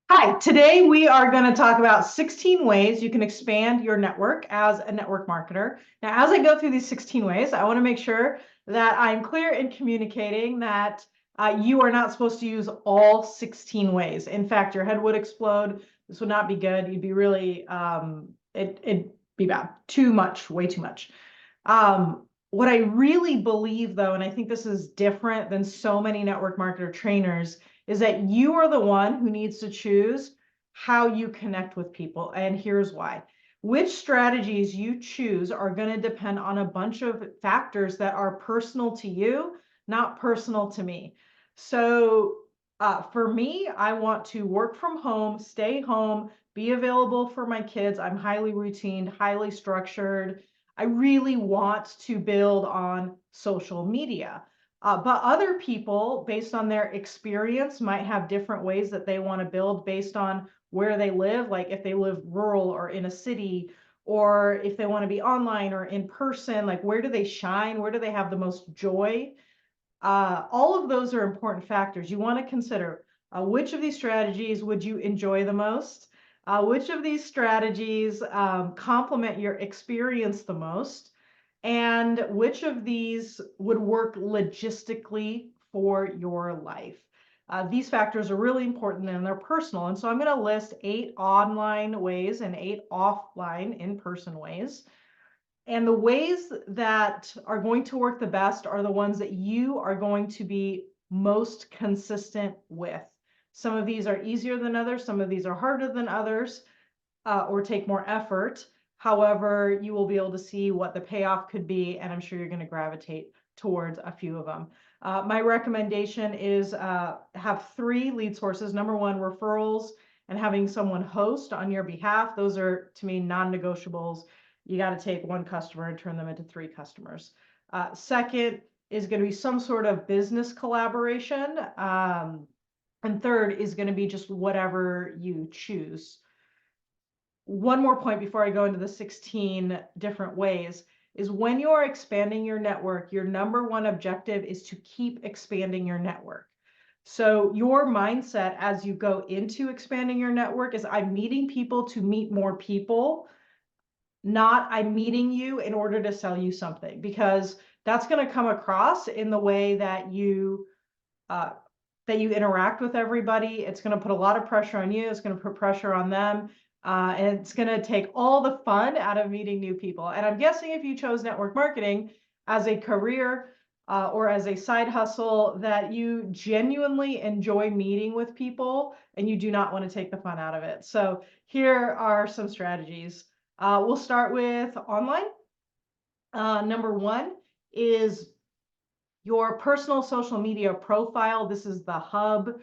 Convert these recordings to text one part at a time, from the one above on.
Hi, today we are going to talk about 16 ways you can expand your network as a network marketer. Now, as I go through these 16 ways, I want to make sure that I'm clear in communicating that you are not supposed to use all 16 ways. In fact, your head would explode. This would not be good. You'd be really, it'd be bad. Too much, way too much. What I really believe, though, and I think this is different than so many network marketer trainers, is that you are the one who needs to choose how you connect with people. And here's why. Which strategies you choose are going to depend on a bunch of factors that are personal to you, not personal to me. So for me, I want to work from home, stay home, be available for my kids. I'm highly routined, highly structured. I really want to build on social media. But other people, based on their experience, might have different ways that they want to build based on where they live, like if they live rural or in a city, or if they want to be online or in person, like where do they shine? Where do they have the most joy? All of those are important factors. You want to consider which of these strategies would you enjoy the most? Which of these strategies complement your experience the most? And which of these would work logistically for your life? These factors are really important and they're personal. And so I'm going to list 8 online ways and 8 offline in-person ways. And the ways that are going to work the best are the ones that you are going to be most consistent with. Some of these are easier than others. Some of these are harder than others or take more effort. However, you will be able to see what the payoff could be, and I'm sure you're going to gravitate towards a few of them. My recommendation is have 3 lead sources. Number 1, referrals and having someone host on your behalf. Those are, to me, non-negotiables. You got to take 1 customer and turn them into 3 customers. Second is going to be some sort of business collaboration. And third is going to be just whatever you choose. One more point before I go into the 16 different ways is when you are expanding your network, your number 1 objective is to keep expanding your network. So your mindset as you go into expanding your network is I'm meeting people to meet more people, not I'm meeting you in order to sell you something, because that's going to come across in the way that you interact with everybody. It's going to put a lot of pressure on you. It's going to put pressure on them. And it's going to take all the fun out of meeting new people. And I'm guessing if you chose network marketing as a career or as a side hustle, that you genuinely enjoy meeting with people and you do not want to take the fun out of it. So here are some strategies. We'll start with online. Number 1 is your personal social media profile. This is the hub.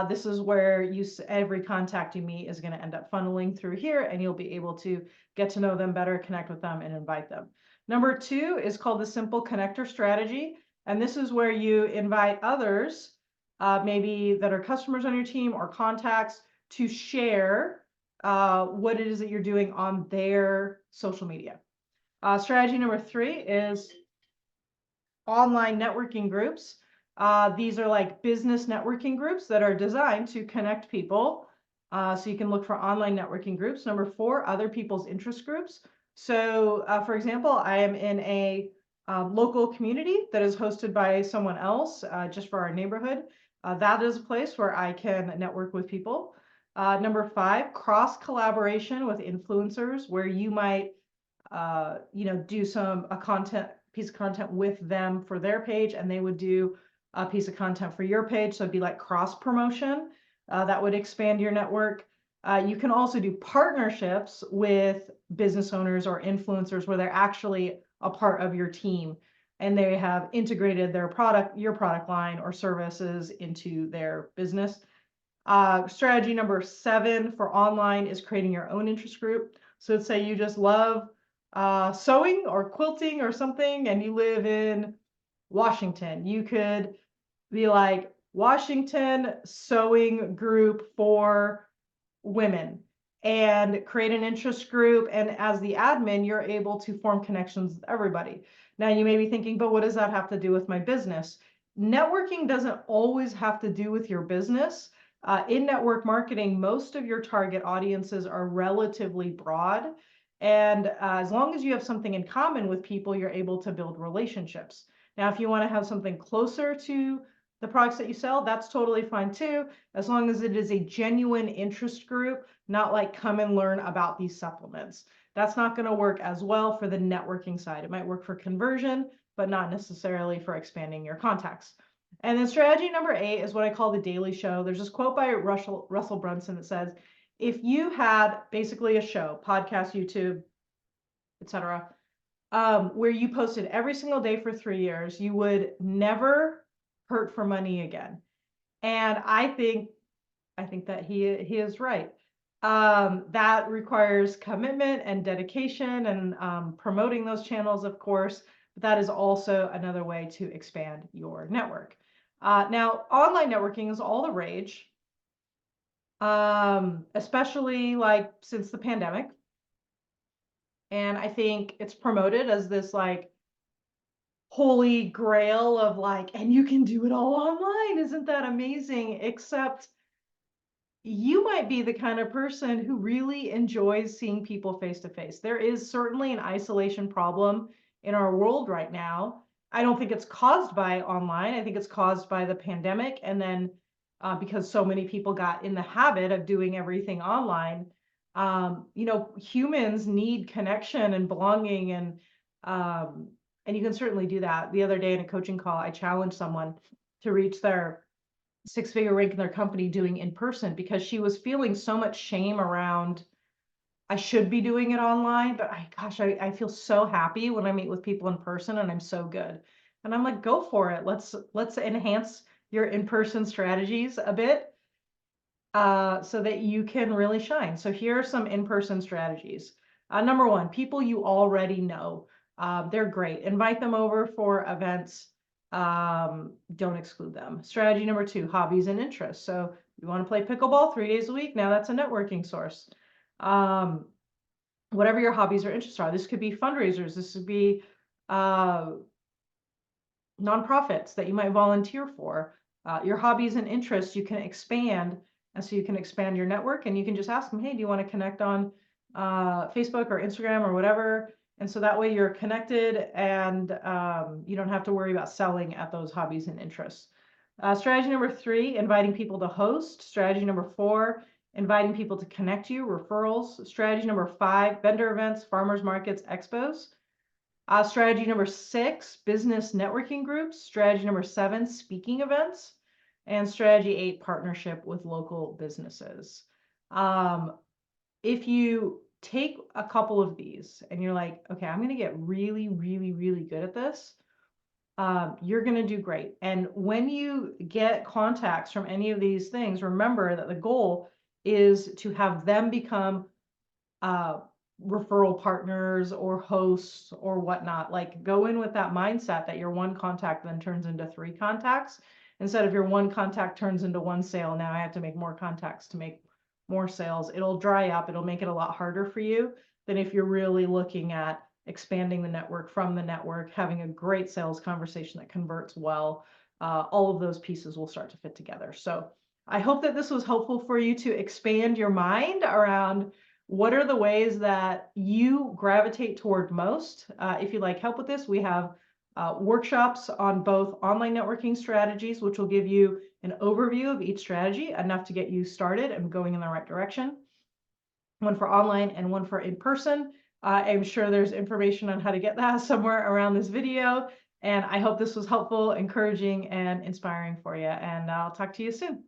This is where every contact you meet is going to end up funneling through here, and you'll be able to get to know them better, connect with them, and invite them. Number 2 is called the simple connector strategy. And this is where you invite others, maybe that are customers on your team or contacts, to share what it is that you're doing on their social media. Strategy number 3 is online networking groups. These are like business networking groups that are designed to connect people. So you can look for online networking groups. Number 4, other people's interest groups. So for example, I am in a local community that is hosted by someone else just for our neighborhood. That is a place where I can network with people. Number 5, cross collaboration with influencers, where you might do a piece of content with them for their page, and they would do a piece of content for your page. So it'd be like cross promotion. That would expand your network. You can also do partnerships with business owners or influencers where they're actually a part of your team and they have integrated your product line or services into their business. Strategy number 7 for online is creating your own interest group. So let's say you just love sewing or quilting or something, and you live in Washington. You could be like Washington sewing group for women and create an interest group. And as the admin, you're able to form connections with everybody. Now you may be thinking, but what does that have to do with my business? Networking doesn't always have to do with your business. In network marketing, most of your target audiences are relatively broad. And as long as you have something in common with people, you're able to build relationships. Now, if you want to have something closer to the products that you sell, that's totally fine too, as long as it is a genuine interest group, not like come and learn about these supplements. That's not going to work as well for the networking side. It might work for conversion, but not necessarily for expanding your contacts. And then strategy number 8 is what I call the daily show. There's this quote by Russell Brunson that says, if you had basically a show, podcast, YouTube, etc., where you posted every single day for 3 years, you would never hurt for money again. And I think that he is right. That requires commitment and dedication and promoting those channels, of course, but that is also another way to expand your network. Now, online networking is all the rage, especially like since the pandemic. And I think it's promoted as this like holy grail of like, and you can do it all online. Isn't that amazing? Except you might be the kind of person who really enjoys seeing people face to face. There is certainly an isolation problem in our world right now. I don't think it's caused by online. I think it's caused by the pandemic. And then because so many people got in the habit of doing everything online, humans need connection and belonging. And you can certainly do that. The other day in a coaching call, I challenged someone to reach their 6-figure rank in their company doing in person because she was feeling so much shame around, I should be doing it online, but I feel so happy when I meet with people in person and I'm so good. And I'm like, go for it. Let's enhance your in-person strategies a bit so that you can really shine. So here are some in-person strategies. Number 1, people you already know. They're great. Invite them over for events. Don't exclude them. Strategy number 2, hobbies and interests. So you want to play pickleball 3 days a week. Now that's a networking source. Whatever your hobbies or interests are. This could be fundraisers. This could be nonprofits that you might volunteer for. Your hobbies and interests you can expand, and so you can expand your network, and you can just ask them, hey, do you want to connect on Facebook or Instagram or whatever? And so that way you're connected and you don't have to worry about selling at those hobbies and interests. Strategy number 3, inviting people to host. Strategy number 4, inviting people to connect you, referrals. Strategy number 5, vendor events, farmers markets, expos. Strategy number 6, business networking groups. Strategy number 7, speaking events. And strategy 8, partnership with local businesses. If you take a couple of these and you're like, okay, I'm going to get really, really, really good at this, you're going to do great. And when you get contacts from any of these things, remember that the goal is to have them become referral partners or hosts or whatnot. Like, go in with that mindset that your one contact then turns into 3 contacts. Instead of your one contact turns into 1 sale, now I have to make more contacts to make more sales. It'll dry up. It'll make it a lot harder for you than if you're really looking at expanding the network from the network, having a great sales conversation that converts well. All of those pieces will start to fit together. So I hope that this was helpful for you to expand your mind around what are the ways that you gravitate toward most. If you'd like help with this, we have workshops on both online networking strategies, which will give you an overview of each strategy, enough to get you started and going in the right direction. One for online and one for in-person. I'm sure there's information on how to get that somewhere around this video. And I hope this was helpful, encouraging, and inspiring for you. And I'll talk to you soon.